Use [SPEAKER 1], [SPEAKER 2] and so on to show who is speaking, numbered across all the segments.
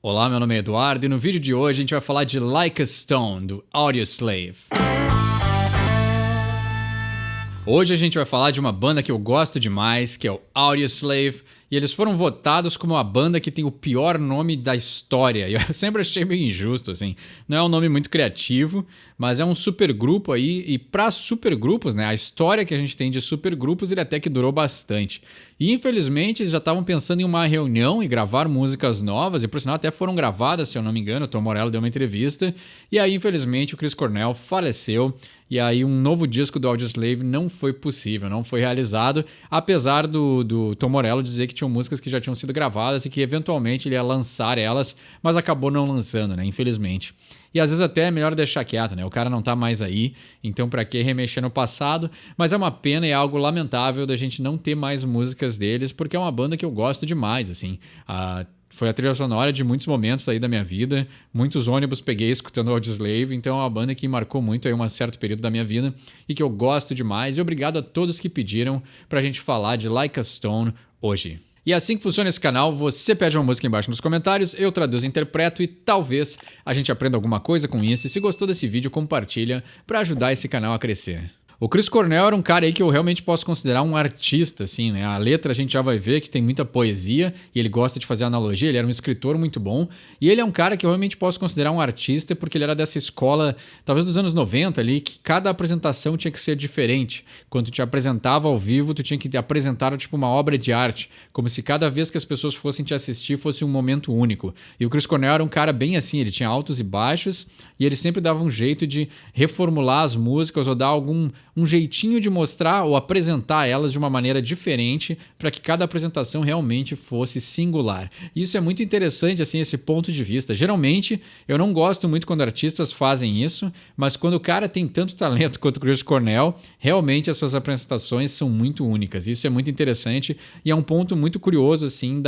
[SPEAKER 1] Olá, meu nome é Eduardo e no vídeo de hoje a gente vai falar de Like a Stone, do Audioslave. Hoje a gente vai falar de uma banda que eu gosto demais, que é o Audioslave, e eles foram votados como a banda que tem o pior nome da história. E eu sempre achei meio injusto, assim. Não é um nome muito criativo, mas é um supergrupo aí, e para supergrupos, né, a história que a gente tem de supergrupos, ele até que durou bastante. E infelizmente eles já estavam pensando em uma reunião e gravar músicas novas, e por sinal até foram gravadas, se eu não me engano, o Tom Morello deu uma entrevista, e aí infelizmente o Chris Cornell faleceu, e aí um novo disco do Audioslave não foi possível, não foi realizado, apesar do Tom Morello dizer que tinham músicas que já tinham sido gravadas e que eventualmente ele ia lançar elas, mas acabou não lançando, né, infelizmente. E às vezes até é melhor deixar quieto, né? O cara não tá mais aí, então pra que remexer no passado? Mas é uma pena e é algo lamentável da gente não ter mais músicas deles, porque é uma banda que eu gosto demais, assim. Foi a trilha sonora de muitos momentos aí da minha vida, muitos ônibus peguei escutando Audioslave, então é uma banda que marcou muito aí um certo período da minha vida e que eu gosto demais. E obrigado a todos que pediram pra gente falar de Like a Stone hoje. E é assim que funciona esse canal, você pede uma música embaixo nos comentários, eu traduzo e interpreto e talvez a gente aprenda alguma coisa com isso. E se gostou desse vídeo, compartilha para ajudar esse canal a crescer. O Chris Cornell era um cara aí que eu realmente posso considerar um artista, assim, né? A letra a gente já vai ver que tem muita poesia e ele gosta de fazer analogia, ele era um escritor muito bom. E ele é um cara que eu realmente posso considerar um artista porque ele era dessa escola, talvez dos anos 90 ali, que cada apresentação tinha que ser diferente. Quando tu te apresentava ao vivo, tu tinha que apresentar tipo uma obra de arte, como se cada vez que as pessoas fossem te assistir fosse um momento único. E o Chris Cornell era um cara bem assim, ele tinha altos e baixos e ele sempre dava um jeito de reformular as músicas ou dar um jeitinho de mostrar ou apresentar elas de uma maneira diferente para que cada apresentação realmente fosse singular. E isso é muito interessante, assim, esse ponto de vista. Geralmente, eu não gosto muito quando artistas fazem isso, mas quando o cara tem tanto talento quanto o Chris Cornell, realmente as suas apresentações são muito únicas. Isso é muito interessante e é um ponto muito curioso, assim,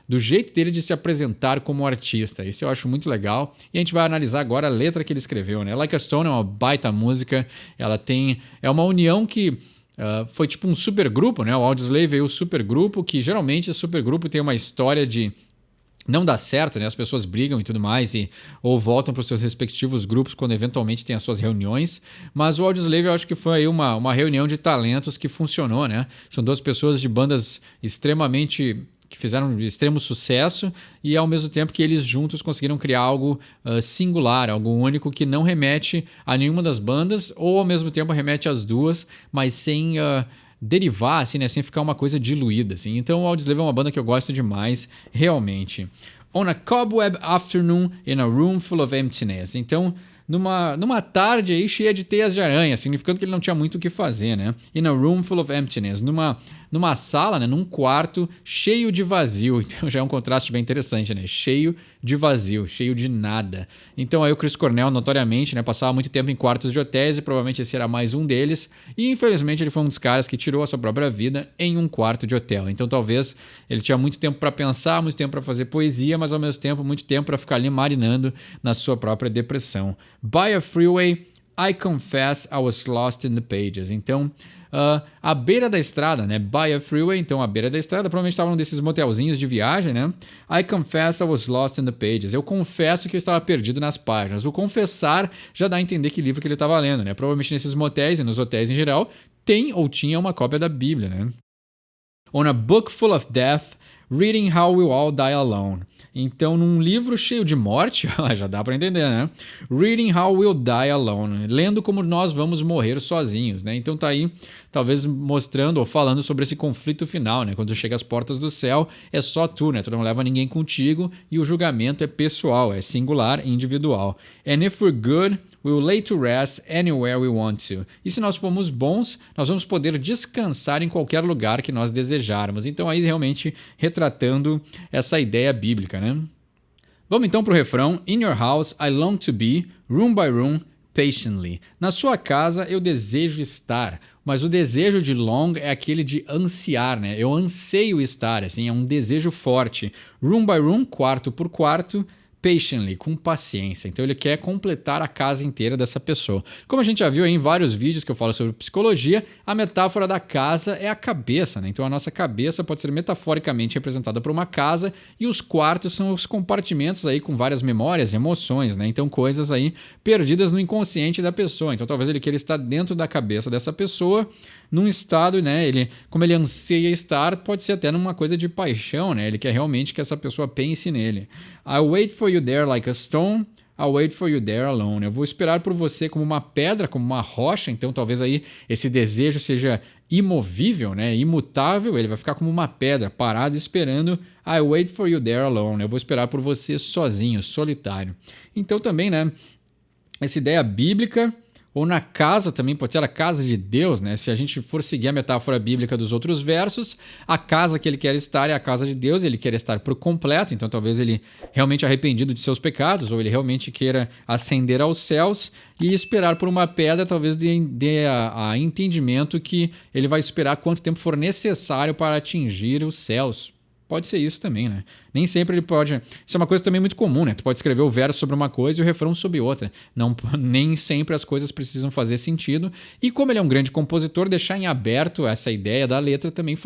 [SPEAKER 1] do jeito dele de se apresentar como artista. Isso eu acho muito legal. E a gente vai analisar agora a letra que ele escreveu, né? Like a Stone é uma baita música, ela é uma união que foi tipo um supergrupo, né? O Audioslave é o supergrupo, que geralmente o supergrupo tem uma história de não dar certo, né? As pessoas brigam e tudo mais ou voltam para os seus respectivos grupos quando eventualmente tem as suas reuniões, mas o Audioslave eu acho que foi aí uma reunião de talentos que funcionou, né? São duas pessoas de bandas que fizeram um extremo sucesso e ao mesmo tempo que eles juntos conseguiram criar algo singular, algo único que não remete a nenhuma das bandas ou ao mesmo tempo remete às duas, mas sem derivar, assim, né? Sem ficar uma coisa diluída. Assim. Então o Audioslave é uma banda que eu gosto demais, realmente. On a cobweb afternoon in a room full of emptiness. Então, numa tarde aí cheia de teias de aranha, significando que ele não tinha muito o que fazer, né? In a room full of emptiness. Numa sala, né? Num quarto cheio de vazio. Então já é um contraste bem interessante, né? Cheio de vazio, cheio de nada. Então aí o Chris Cornell, notoriamente, né? Passava muito tempo em quartos de hotéis e provavelmente esse era mais um deles. E infelizmente ele foi um dos caras que tirou a sua própria vida em um quarto de hotel. Então talvez ele tinha muito tempo para pensar, muito tempo para fazer poesia, mas ao mesmo tempo muito tempo para ficar ali marinando na sua própria depressão. By a freeway, I confess I was lost in the pages. Então, à beira da estrada, né? By a freeway, então à beira da estrada, provavelmente estava num desses motelzinhos de viagem, né? I confess I was lost in the pages. Eu confesso que eu estava perdido nas páginas. O confessar já dá a entender que livro que ele estava lendo, né? Provavelmente nesses motéis e nos hotéis em geral, tem ou tinha uma cópia da Bíblia, né? On a book full of death, reading how we'll all die alone. Então, num livro cheio de morte, já dá para entender, né? Reading how we'll die alone. Lendo como nós vamos morrer sozinhos, né? Então tá aí, talvez mostrando ou falando sobre esse conflito final, né? Quando tu chega às portas do céu, é só tu, né? Tu não leva ninguém contigo e o julgamento é pessoal, é singular e individual. And if we're good, we'll lay to rest anywhere we want to. E se nós formos bons, nós vamos poder descansar em qualquer lugar que nós desejarmos. Então aí realmente retratando essa ideia bíblica, né? Vamos então para o refrão. In your house I long to be, room by room, patiently. Na sua casa eu desejo estar, mas o desejo de long é aquele de ansiar, né? Eu anseio estar, assim, é um desejo forte. Room by room, quarto por quarto, patiently, com paciência. Então ele quer completar a casa inteira dessa pessoa. Como a gente já viu aí em vários vídeos que eu falo sobre psicologia, a metáfora da casa é a cabeça, né? Então a nossa cabeça pode ser metaforicamente representada por uma casa e os quartos são os compartimentos aí com várias memórias, emoções, né? Então coisas aí perdidas no inconsciente da pessoa. Então talvez ele queira estar dentro da cabeça dessa pessoa num estado, né? Como ele anseia estar, pode ser até numa coisa de paixão, né? Ele quer realmente que essa pessoa pense nele. I'll wait for you there like a stone. I'll wait for you there alone. Eu vou esperar por você como uma pedra, como uma rocha. Então talvez aí esse desejo seja imovível, né? Imutável. Ele vai ficar como uma pedra, parado esperando. I'll wait for you there alone. Eu vou esperar por você sozinho, solitário. Então também, né? Essa ideia bíblica, ou na casa também, pode ser a casa de Deus, né? Se a gente for seguir a metáfora bíblica dos outros versos, a casa que ele quer estar é a casa de Deus, ele quer estar por completo, então talvez ele realmente arrependido de seus pecados, ou ele realmente queira ascender aos céus e esperar por uma pedra, talvez dê a entendimento que ele vai esperar quanto tempo for necessário para atingir os céus. Pode ser isso também, né? Nem sempre ele pode... Isso é uma coisa também muito comum, né? Tu pode escrever o verso sobre uma coisa e o refrão sobre outra. Nem sempre as coisas precisam fazer sentido. E como ele é um grande compositor, deixar em aberto essa ideia da letra também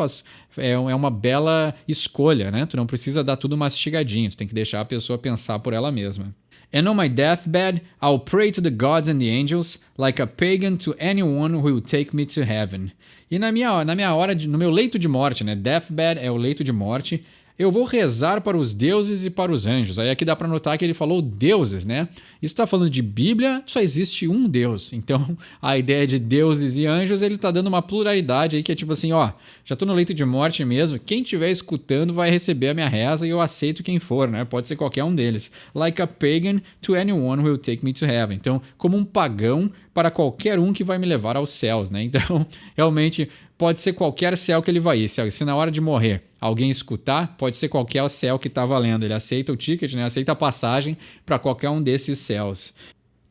[SPEAKER 1] é uma bela escolha, né? Tu não precisa dar tudo mastigadinho. Tu tem que deixar a pessoa pensar por ela mesma. And on my deathbed, I'll pray to the gods and the angels, like a pagan to anyone who will take me to heaven. E na minha hora, no meu leito de morte, né? Deathbed é o leito de morte. Eu vou rezar para os deuses e para os anjos. Aí aqui dá para notar que ele falou deuses, né? Isso está falando de Bíblia, só existe um Deus. Então, a ideia de deuses e anjos, ele está dando uma pluralidade aí que é tipo assim, ó, já estou no leito de morte mesmo, quem estiver escutando vai receber a minha reza e eu aceito quem for, né? Pode ser qualquer um deles. Like a pagan to anyone who will take me to heaven. Então, como um pagão para qualquer um que vai me levar aos céus, né? Então, realmente, pode ser qualquer céu que ele vai ir. Se na hora de morrer alguém escutar, pode ser qualquer céu que está valendo. Ele aceita o ticket, né? Aceita a passagem para qualquer um desses céus.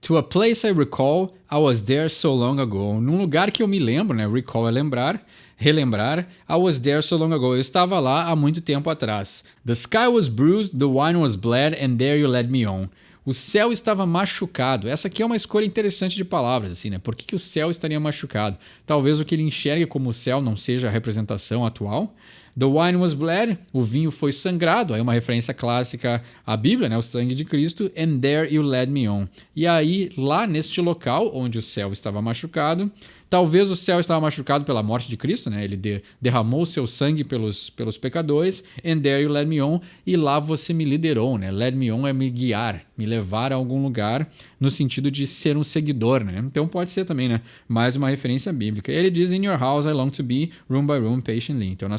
[SPEAKER 1] To a place I recall, I was there so long ago. Num lugar que eu me lembro, né? Recall é lembrar, relembrar. I was there so long ago. Eu estava lá há muito tempo atrás. The sky was bruised, the wine was bled, and there you led me on. O céu estava machucado. Essa aqui é uma escolha interessante de palavras, assim, né? Por que o céu estaria machucado? Talvez o que ele enxergue como o céu não seja a representação atual. The wine was bled, o vinho foi sangrado, aí uma referência clássica à Bíblia, né? O sangue de Cristo. And there you led me on. E aí, lá neste local onde o céu estava machucado, talvez o céu estava machucado pela morte de Cristo, né? Ele derramou seu sangue pelos pecadores. And there you led me on. E lá você me liderou, né? Led me on é me guiar, me levar a algum lugar no sentido de ser um seguidor, né? Então pode ser também, né? Mais uma referência bíblica. Ele diz, in your house I long to be, room by room, patiently. Então na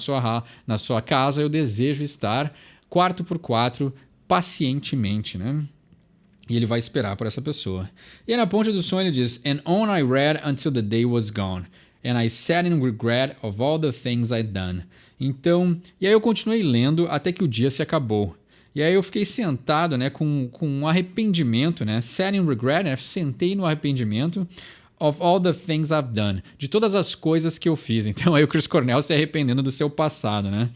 [SPEAKER 1] sua casa eu desejo estar, quarto por quarto, pacientemente, né? E ele vai esperar por essa pessoa. E aí na ponte do sonho ele diz, and on I read until the day was gone. And I sat in regret of all the things I'd done. Então, e aí eu continuei lendo até que o dia se acabou. E aí eu fiquei sentado, né, com um arrependimento, né? Sat in regret, né? Sentei no arrependimento of all the things I've done. De todas as coisas que eu fiz. Então aí o Chris Cornell se arrependendo do seu passado, né?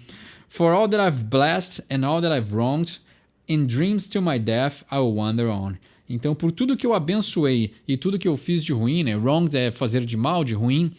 [SPEAKER 1] For all that I've blessed and all that I've wronged, in dreams till my death I will wander on. Então, por tudo que eu abençoei e tudo que eu fiz de ruim, né? Wronged é fazer de mal, de ruim,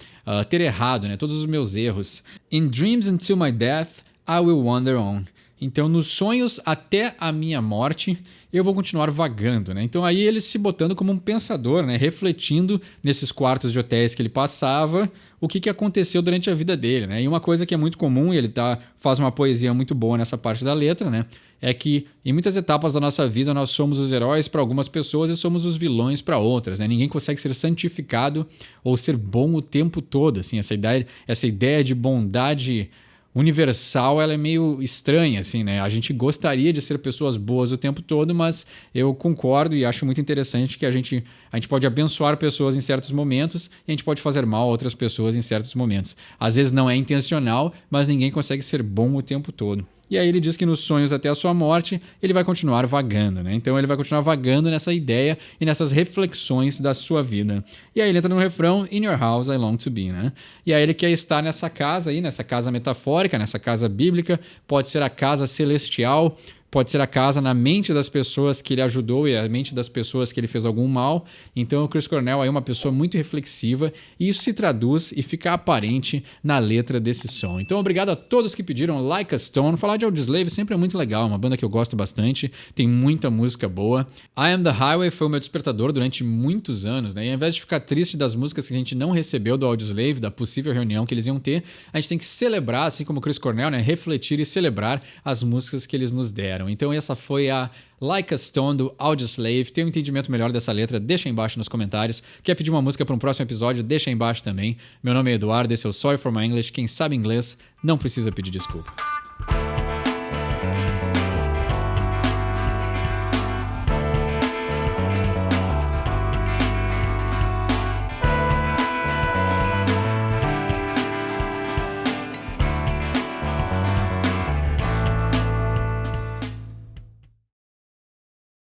[SPEAKER 1] ter errado, né? Todos os meus erros. In dreams until my death I will wander on. Então, nos sonhos até a minha morte, eu vou continuar vagando, né? Então, aí ele se botando como um pensador, né? Refletindo nesses quartos de hotéis que ele passava, o que aconteceu durante a vida dele, né? E uma coisa que é muito comum, e ele faz uma poesia muito boa nessa parte da letra, né? É que em muitas etapas da nossa vida nós somos os heróis para algumas pessoas e somos os vilões para outras, né? Ninguém consegue ser santificado ou ser bom o tempo todo, assim. Essa ideia de bondade universal, ela é meio estranha, assim, né? A gente gostaria de ser pessoas boas o tempo todo, mas eu concordo e acho muito interessante que a gente pode abençoar pessoas em certos momentos e a gente pode fazer mal a outras pessoas em certos momentos. Às vezes não é intencional, mas ninguém consegue ser bom o tempo todo. E aí ele diz que nos sonhos até a sua morte, ele vai continuar vagando, né? Então ele vai continuar vagando nessa ideia e nessas reflexões da sua vida. E aí ele entra no refrão, in your house I long to be, né? E aí ele quer estar nessa casa aí, nessa casa metafórica, nessa casa bíblica, pode ser a casa celestial, pode ser a casa na mente das pessoas que ele ajudou e a mente das pessoas que ele fez algum mal. Então o Chris Cornell é uma pessoa muito reflexiva e isso se traduz e fica aparente na letra desse som. Então obrigado a todos que pediram Like a Stone. Falar de Audioslave sempre é muito legal, uma banda que eu gosto bastante, tem muita música boa. I Am The Highway foi o meu despertador durante muitos anos, né? E ao invés de ficar triste das músicas que a gente não recebeu do Audioslave, da possível reunião que eles iam ter, a gente tem que celebrar, assim como o Chris Cornell, né? Refletir e celebrar as músicas que eles nos deram. Então essa foi a Like a Stone do Audioslave. Tem um entendimento melhor dessa letra? Deixa aí embaixo nos comentários. Quer pedir uma música para um próximo episódio? Deixa aí embaixo também. Meu nome é Eduardo, esse é o Sorry for My English. Quem sabe inglês não precisa pedir desculpa.